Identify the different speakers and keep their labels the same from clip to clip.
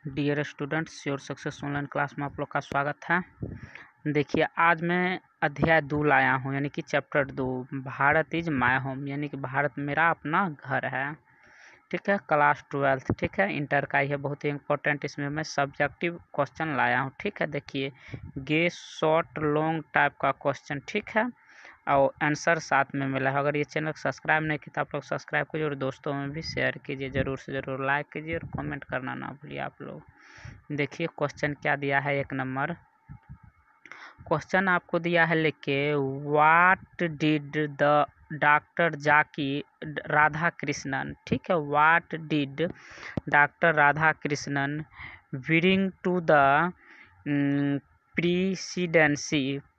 Speaker 1: Dear students, your success online class में आप लोग का स्वागत है। देखिए, आज मैं अध्याय 2 लाया हूँ, यानी कि chapter 2, Bharat is my home, यानी कि भारत मेरा अपना घर है। ठीक है, क्लास 12, ठीक है, इंटर का ही है, बहुत ही इंपॉर्टेंट। इसमें मैं सब्जेक्टिव क्वेश्चन लाया हूँ। ठीक है, देखिए, गेस शॉर्ट लॉन्ग टाइप का क्वेश्चन, ठीक है, और आंसर साथ में मिला है। अगर ये चैनल सब्सक्राइब नहीं किया तो आप लोग सब्सक्राइब कीजिए और दोस्तों में भी शेयर कीजिए, ज़रूर से ज़रूर लाइक कीजिए और कमेंट करना ना भूलिए आप लोग। देखिए क्वेश्चन क्या दिया है। 1 नंबर क्वेश्चन आपको दिया है लेके, what did the doctor Zakir Radhakrishnan, ठीक है, what did doctor Radhakrishnan bring to the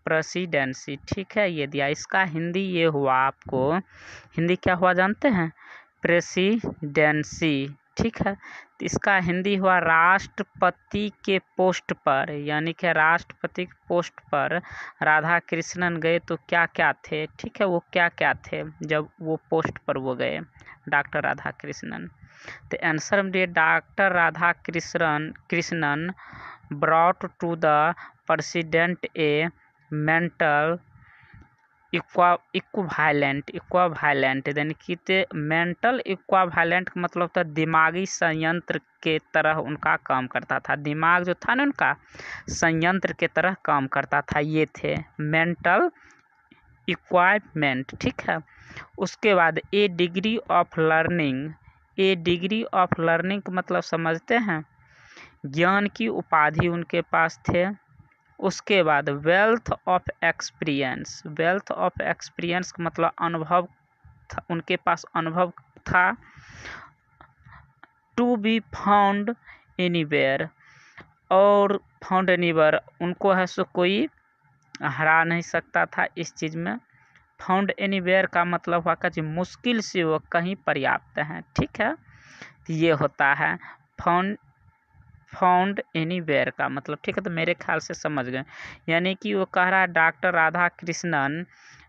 Speaker 1: presidency, ठीक है, ये दिया। इसका हिंदी ये हुआ, आपको हिंदी क्या हुआ जानते हैं? प्रेसिडेंसी, ठीक है। तो इसका हिंदी हुआ राष्ट्रपति के पोस्ट पर, यानी कि राष्ट्रपति के पोस्ट पर राधा कृष्णन गए तो क्या क्या थे, ठीक है, वो क्या क्या थे जब वो पोस्ट पर वो गए, डॉक्टर राधा कृष्णन। तो आंसर में दिए, doctor Radha Krishnan brought to the president a mental equivalent, यानी कि मेंटल इक्विवेलेंट का मतलब था दिमागी संयंत्र के तरह उनका काम करता था। दिमाग जो था ना उनका संयंत्र के तरह काम करता था, ये थे मेंटल इक्विपमेंट, ठीक है। उसके बाद ए डिग्री ऑफ लर्निंग, का मतलब समझते हैं, ज्ञान की उपाधि उनके पास थे। उसके बाद वेल्थ ऑफ एक्सपीरियंस, का मतलब अनुभव था, उनके पास अनुभव था। टू बी फाउंड एनीवेयर, और फाउंड एनीवेयर उनको है सो कोई हरा नहीं सकता था इस चीज़ में। फाउंड एनीवेयर का मतलब हुआ कि मुश्किल से वो कहीं पर्याप्त हैं, ठीक है, तो ये होता है फाउंड एनीवेयर का मतलब, ठीक है। तो मेरे ख्याल से समझ गए, यानी कि वो कह रहा है doctor Radhakrishnan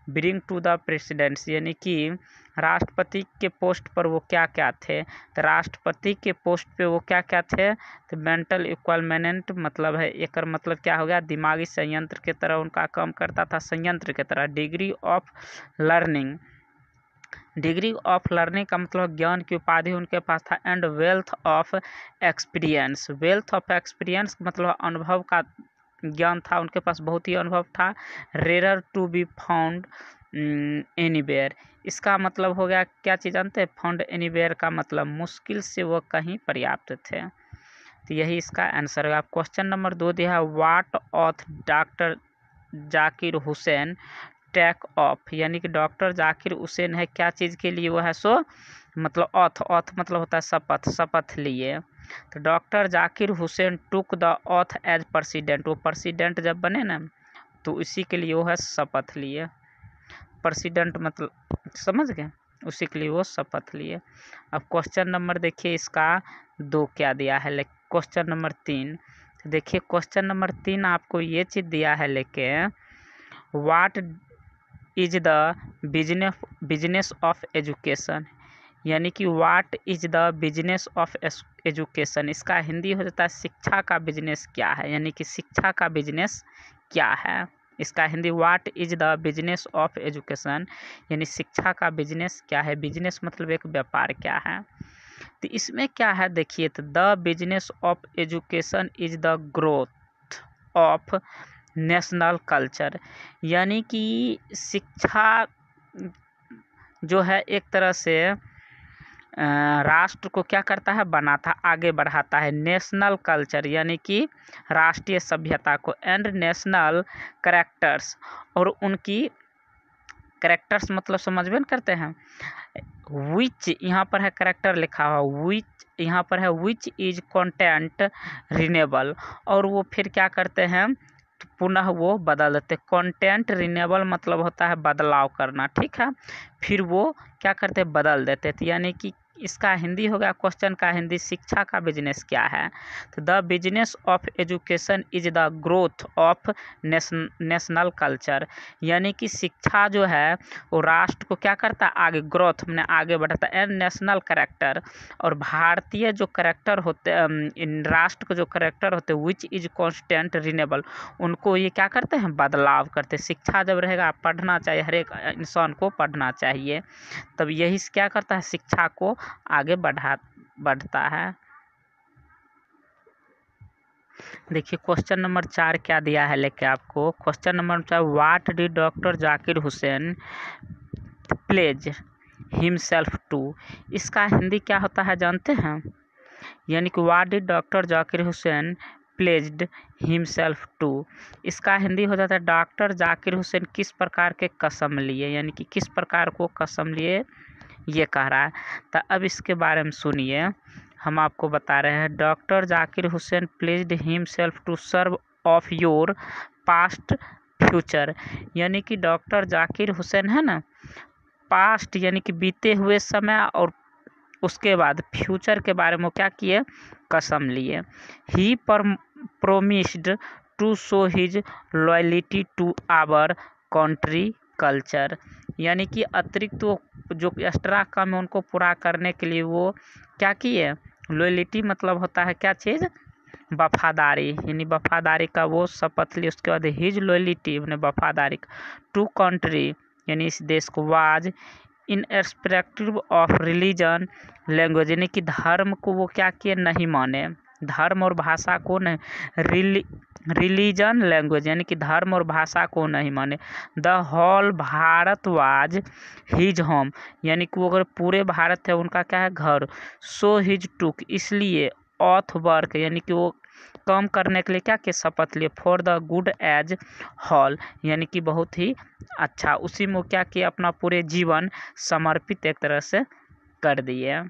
Speaker 1: bring to the presidency, यानी कि राष्ट्रपति के पोस्ट पर वो क्या क्या थे। तो राष्ट्रपति के पोस्ट पे वो क्या क्या थे, तो मेंटल इक्विपमेंट मतलब है, एक मतलब क्या हो गया, दिमागी संयंत्र के तरह उनका काम करता था, संयंत्र के तरह। डिग्री ऑफ लर्निंग का मतलब ज्ञान की उपाधि उनके पास था। एंड वेल्थ ऑफ एक्सपीरियंस, का मतलब अनुभव का ज्ञान था, उनके पास बहुत ही अनुभव था। Rare to be found anywhere, इसका मतलब हो गया क्या चीज़ जानते हैं? फाउंड एनीवेयर का मतलब मुश्किल से वो कहीं पर्याप्त थे। तो यही इसका आंसर होगा। क्वेश्चन नंबर 2 दिया है, what oath doctor Zakir Hussain take off, यानी कि डॉक्टर जाकिर हुसैन है क्या चीज़ के लिए वो है सो, मतलब ऑथ मतलब होता है शपथ लिए। तो doctor Zakir Hussain took the oath as president, वो प्रेसिडेंट जब बने ना तो इसी के लिए वो है शपथ लिए। प्रेसिडेंट मतलब समझ गए, उसी के लिए वो शपथ लिए। अब क्वेश्चन नंबर देखिए इसका 2 क्या दिया है। क्वेश्चन नंबर 3 देखिए, क्वेश्चन नंबर 3 आपको ये चीज़ दिया है लेके, what is the business of education, यानी कि what is the business of education, इसका हिंदी हो जाता है शिक्षा का बिजनेस क्या है, यानी कि शिक्षा का बिजनेस क्या है। इसका Hindi what is the business of education, यानी शिक्षा का बिजनेस क्या है। बिजनेस मतलब एक व्यापार क्या है। तो इसमें क्या है देखिए, तो the business of education is the growth of national culture, यानी कि शिक्षा जो है एक तरह से राष्ट्र को क्या करता है, बनाता, आगे बढ़ाता है। नेशनल कल्चर यानी कि राष्ट्रीय सभ्यता को। एंड नेशनल कैरेक्टर्स, और उनकी कैरेक्टर्स मतलब समझ में करते हैं। विच यहाँ पर है कैरेक्टर लिखा हुआ, विच यहाँ पर है विच इज कंटेंट रिनेबल, और वो फिर क्या करते हैं, तो पुनः वो बदल देते। कंटेंट रिनेबल मतलब होता है बदलाव करना, ठीक है, फिर वो क्या करते हैं, बदल देते थे। यानी कि इसका हिंदी हो गया, क्वेश्चन का हिंदी, शिक्षा का बिजनेस क्या है? तो the business of education is the growth of national culture, यानी कि शिक्षा जो है वो राष्ट्र को क्या करता है, आगे ग्रोथ में आगे बढ़ाता है, एंड नेशनल करेक्टर, और भारतीय जो करेक्टर होते इन राष्ट्र के जो करेक्टर होते हैं विच इज कॉन्स्टेंट रिनेबल, उनको ये क्या करते हैं, बदलाव करते हैं। शिक्षा जब रहेगा, पढ़ना चाहिए, हर एक इंसान को पढ़ना चाहिए, तब यही क्या करता है, शिक्षा को आगे बढ़ता है। देखिए क्वेश्चन नंबर 4 क्या दिया है लेके आपको। Question number 4, what did doctor Zakir Hussain pledge himself to, इसका हिंदी क्या होता है जानते हैं? यानी कि what did doctor Zakir Hussain pledged himself to, इसका हिंदी हो जाता है डॉक्टर जाकिर हुसैन किस प्रकार के कसम लिए, यानी कि किस प्रकार को कसम लिए ये कह रहा है। तो अब इसके बारे में सुनिए, हम आपको बता रहे हैं। Doctor Zakir Hussain pledged himself to serve of your past future, यानी कि डॉक्टर जाकिर हुसैन है ना, पास्ट यानी कि बीते हुए समय और उसके बाद फ्यूचर के बारे में क्या किए, कसम लिए। He promised to show his loyalty to our country culture, यानी कि अतिरिक्त वो जो एक्स्ट्रा काम है उनको पूरा करने के लिए वो क्या किए, लॉयल्टी मतलब होता है क्या चीज़, वफादारी, यानी वफादारी का वो शपथ ली। उसके बाद हिज लॉयल्टी मैंने वफादारी टू कंट्री यानी इस देश को, was irrespective of religion language, यानी कि धर्म को वो क्या किए, नहीं माने, धर्म और भाषा को नहीं, रिलीजन लैंग्वेज यानी कि धर्म और भाषा को नहीं माने। The whole Bharat was his home, यानी कि वो अगर पूरे भारत है उनका क्या है, घर। सो हिज टुक, इसलिए ऑथ वर्क, यानी कि वो काम करने के लिए क्या के शपथ लिए। For the good as hall, यानी कि बहुत ही अच्छा, उसी में क्या किया, अपना पूरे जीवन समर्पित एक तरह से कर दिए।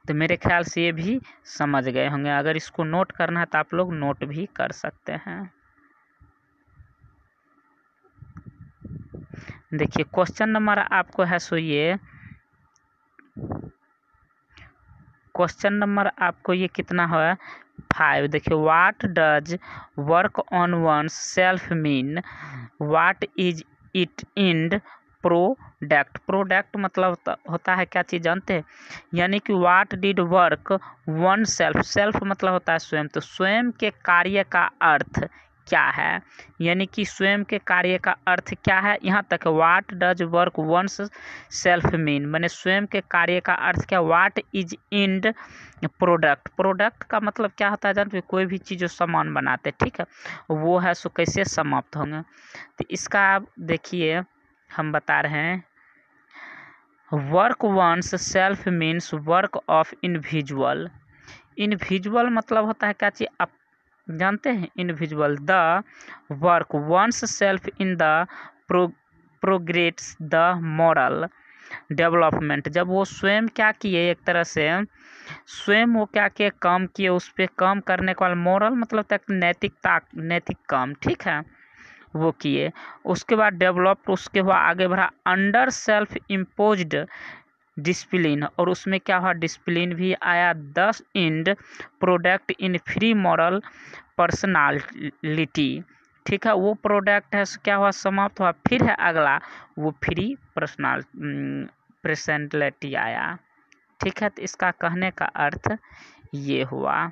Speaker 1: तो मेरे ख्याल से ये भी समझ गए होंगे, अगर इसको नोट करना है तो आप लोग नोट भी कर सकते हैं। देखिए क्वेश्चन नंबर आपको है सो ये क्वेश्चन नंबर आपको ये कितना है, 5। देखिए what does work on one's self mean, what is it end product, product मतलब होता है क्या चीज़ जानते हैं, यानी कि what did work one self, self मतलब होता है स्वयं, तो स्वयं के कार्य का अर्थ क्या है, यानी कि स्वयं के कार्य का अर्थ क्या है, यहाँ तक what does work once self mean, मैंने स्वयं के कार्य का अर्थ क्या, what is end product, product का मतलब क्या होता है जानते हो, कोई भी चीज़ जो सामान बनाते, ठीक है, वो है सो कैसे समाप्त होंगे। तो इसका आप देखिए हम बता रहे हैं, work once self means work of individual, individual मतलब होता है क्या चीज़ आप जानते हैं, individual. The work once self in the progress the moral development, जब वो स्वयं क्या किए, एक तरह से स्वयं वो क्या किए, काम किए, उस पर काम करने के बाद मॉरल मतलब तक नैतिकता, नैतिक काम, ठीक है, वो किए। उसके बाद डेवलप, उसके बाद आगे बढ़ा अंडर सेल्फ इम्पोज्ड डिसिप्लिन, और उसमें क्या हुआ, डिसिप्लिन भी आया। 10 end product in free moral personality, ठीक है, वो प्रोडक्ट है क्या हुआ, समाप्त हुआ। फिर है अगला वो फ्री पर्सनालिटी आया, ठीक है। तो इसका कहने का अर्थ ये हुआ।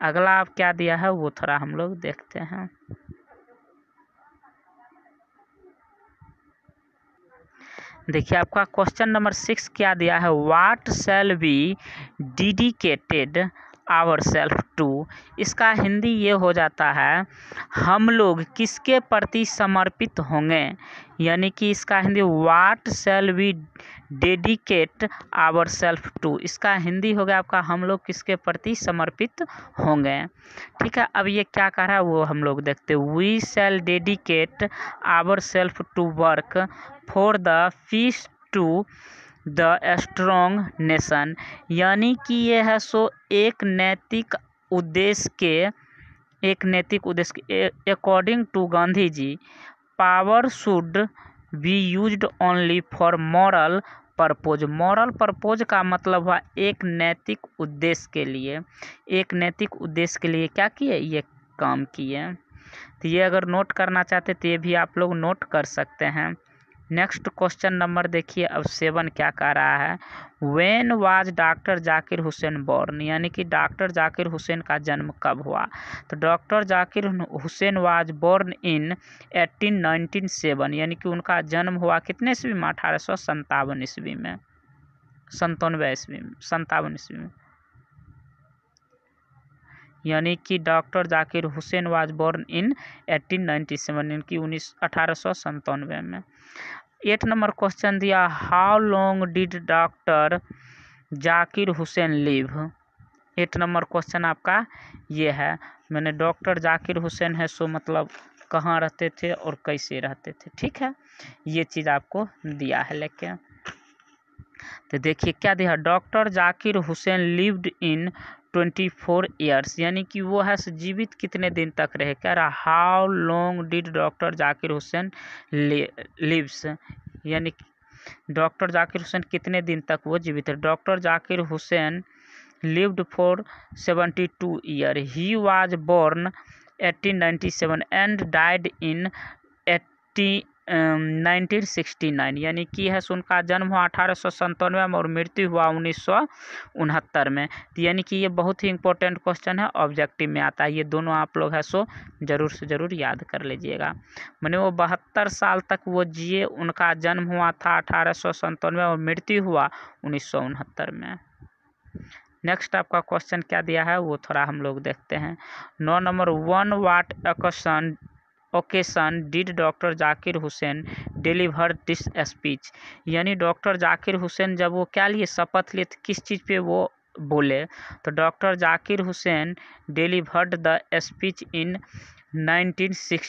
Speaker 1: अगला अब क्या दिया है वो थोड़ा हम लोग देखते हैं। देखिए आपका क्वेश्चन नंबर 6 क्या दिया है, what shall be dedicated our self to, इसका हिंदी ये हो जाता है हम लोग किसके प्रति समर्पित होंगे, यानी कि इसका Hindi what shall be dedicate our self to, इसका हिंदी हो गया आपका हम लोग किसके प्रति समर्पित होंगे, ठीक है। अब ये क्या कह रहा है वो हम लोग देखते हैं। We shall dedicate our self to work for the peace to the strong nation, यानी कि ये है सो एक नैतिक उद्देश्य के according to Gandhi ji, power should be used only for moral purpose. Moral purpose का मतलब हुआ एक नैतिक उद्देश्य के लिए, एक नैतिक उद्देश्य के लिए क्या किए, ये काम किए। तो ये अगर नोट करना चाहते तो ये भी आप लोग नोट कर सकते हैं। नेक्स्ट क्वेश्चन नंबर देखिए अब 7 क्या कह रहा है, when was doctor Zakir Hussain born, यानी कि डॉक्टर जाकिर हुसैन का जन्म कब हुआ। तो doctor Zakir Hussain was born in 1897, यानी कि उनका जन्म हुआ कितने ईस्वी में, 1857 ईस्वी में, 57 ईस्वी में। यानी कि doctor Zakir Hussain was born in 1897, यानी कि 1897 में। 8 नंबर क्वेश्चन दिया, how long did doctor Zakir Hussain live. 8 number question आपका ये है, मैंने डॉक्टर जाकिर हुसैन है सो मतलब कहाँ रहते थे और कैसे रहते थे, ठीक है, ये चीज़ आपको दिया है। लेकिन तो देखिए क्या दिया, doctor Zakir Hussain lived in 24 years, यानी कि वो है जीवित कितने दिन तक रहे। कह रहा how long did doctor Zakir Hussain lives, यानी डॉक्टर जाकिर हुसैन कितने दिन तक वो जीवित है। Doctor Zakir Hussain lived for 72 years. He was born 1897 and died in 1969, यानी कि है उनका जन्म हुआ 1897 में और मृत्यु हुआ 1969 में। तो यानी कि ये बहुत ही इंपॉर्टेंट क्वेश्चन है, ऑब्जेक्टिव में आता है, ये दोनों आप लोग है सो ज़रूर से ज़रूर याद कर लीजिएगा। मैंने वो 72 साल तक वो जिए, उनका जन्म हुआ था 1897 में और मृत्यु हुआ 1969 में। नेक्स्ट आपका क्वेश्चन क्या दिया है वो थोड़ा हम लोग देखते हैं। 9 number, on what occasion did doctor Zakir Hussain deliver this speech, यानी डॉक्टर जाकिर हुसैन जब वो क्या लिए, शपथ लिए, किस चीज़ पे वो बोले। तो doctor Zakir Hussain delivered the speech in 1960